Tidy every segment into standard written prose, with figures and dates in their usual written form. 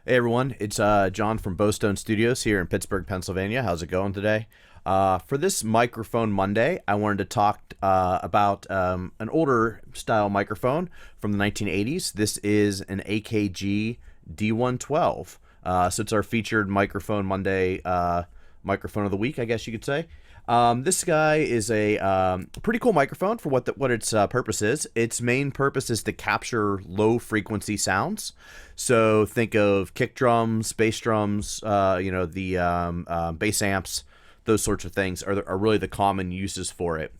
Hey everyone, it's John from Bowstone Studios here in Pittsburgh, Pennsylvania. How's it going today? For this Microphone Monday, I wanted to talk about an older style microphone from the 1980s. This is an AKG D112. So it's our featured Microphone Monday microphone of the week, I guess you could say. This guy is a pretty cool microphone for what its purpose is. Its main purpose is to capture low frequency sounds. So think of kick drums, bass drums, the bass amps, those sorts of things are really the common uses for it.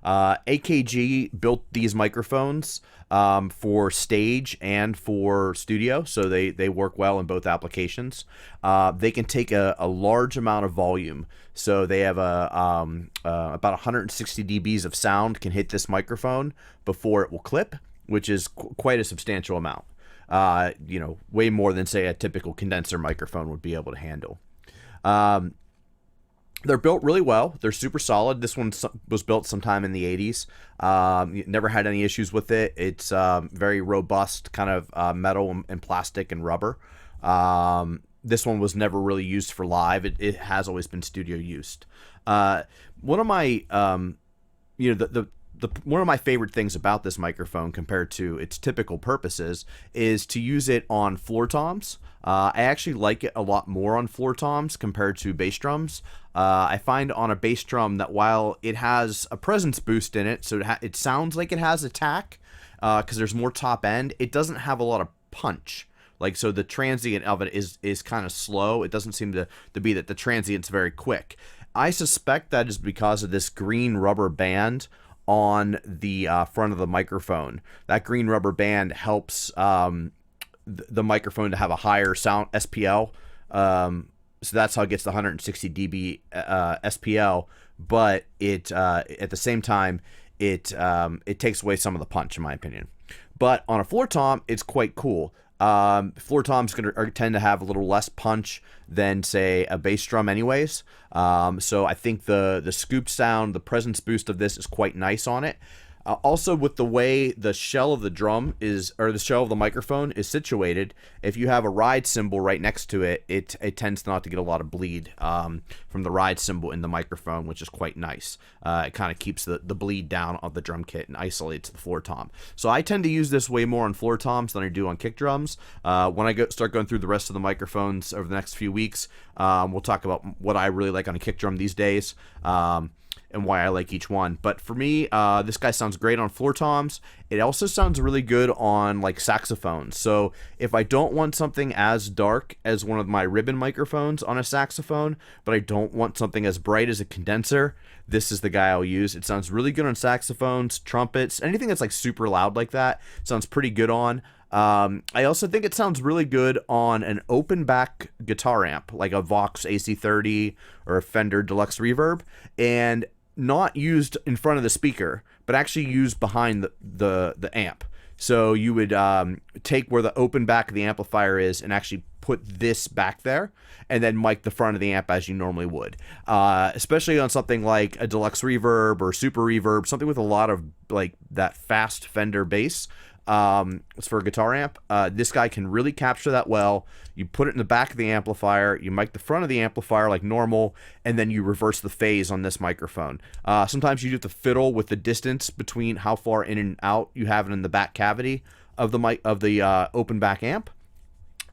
AKG built these microphones for stage and for studio, so they work well in both applications. They can take a large amount of volume, so they have about 160 dBs of sound can hit this microphone before it will clip, which is quite a substantial amount. Way more than, say, a typical condenser microphone would be able to handle. They're built really well. They're super solid. This one was built sometime in the 80s. Never had any issues with it. It's very robust, kind of metal and plastic and rubber. This one was never really used for live. It has always been studio used. One of my, one of my favorite things about this microphone compared to its typical purposes is to use it on floor toms. I actually like it a lot more on floor toms compared to bass drums. I find on a bass drum that while it has a presence boost in it, so it sounds like it has attack because there's more top end, it doesn't have a lot of punch. So the transient of it is kind of slow. It doesn't seem to be that the transient's very quick. I suspect that is because of this green rubber band on the front of the microphone. That green rubber band helps the microphone to have a higher sound SPL. So that's how it gets the 160 dB SPL, but it at the same time it takes away some of the punch, in my opinion. But on a floor tom, it's quite cool. Floor toms tend to have a little less punch than, say, a bass drum anyways. So I think the scoop sound, the presence boost of this is quite nice on it. Also, with the way the shell of the drum or the shell of the microphone is situated, if you have a ride cymbal right next to it, it tends not to get a lot of bleed from the ride cymbal in the microphone, which is quite nice. It kind of keeps the bleed down of the drum kit and isolates the floor tom. So I tend to use this way more on floor toms than I do on kick drums. When I start going through the rest of the microphones over the next few weeks, we'll talk about what I really like on a kick drum these days. And why I like each one. But for me, this guy sounds great on floor toms. It also sounds really good on saxophones. So if I don't want something as dark as one of my ribbon microphones on a saxophone, but I don't want something as bright as a condenser, this is the guy I'll use. It sounds really good on saxophones, trumpets, anything that's super loud like that sounds pretty good on. I also think it sounds really good on an open back guitar amp, like a Vox AC30 or a Fender Deluxe Reverb, and not used in front of the speaker, but actually used behind the amp. So you would take where the open back of the amplifier is and actually put this back there, and then mic the front of the amp as you normally would. Especially on something like a Deluxe Reverb or Super Reverb, something with a lot of that fast Fender bass. It's for a guitar amp. This guy can really capture that well. You put it in the back of the amplifier, you mic the front of the amplifier like normal, and then you reverse the phase on this microphone. Sometimes you do have to fiddle with the distance between how far in and out you have it in the back cavity of the open back amp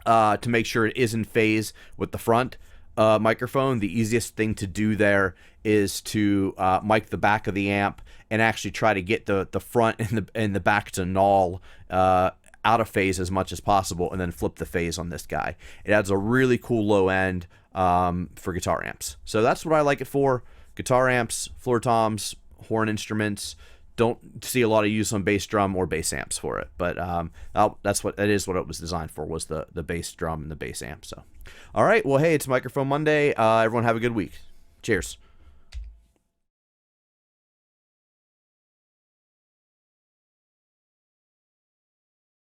to make sure it is in phase with the front microphone. The easiest thing to do there is to mic the back of the amp and actually try to get the front and the back to null out of phase as much as possible, and then flip the phase on this guy. It adds a really cool low end for guitar amps. So that's what I like it for: guitar amps, floor toms, horn instruments. Don't see a lot of use on bass drum or bass amps for it, but that is what it was designed for, was the bass drum and the bass amp. So, all right, well, hey, it's Microphone Monday. Everyone have a good week. Cheers.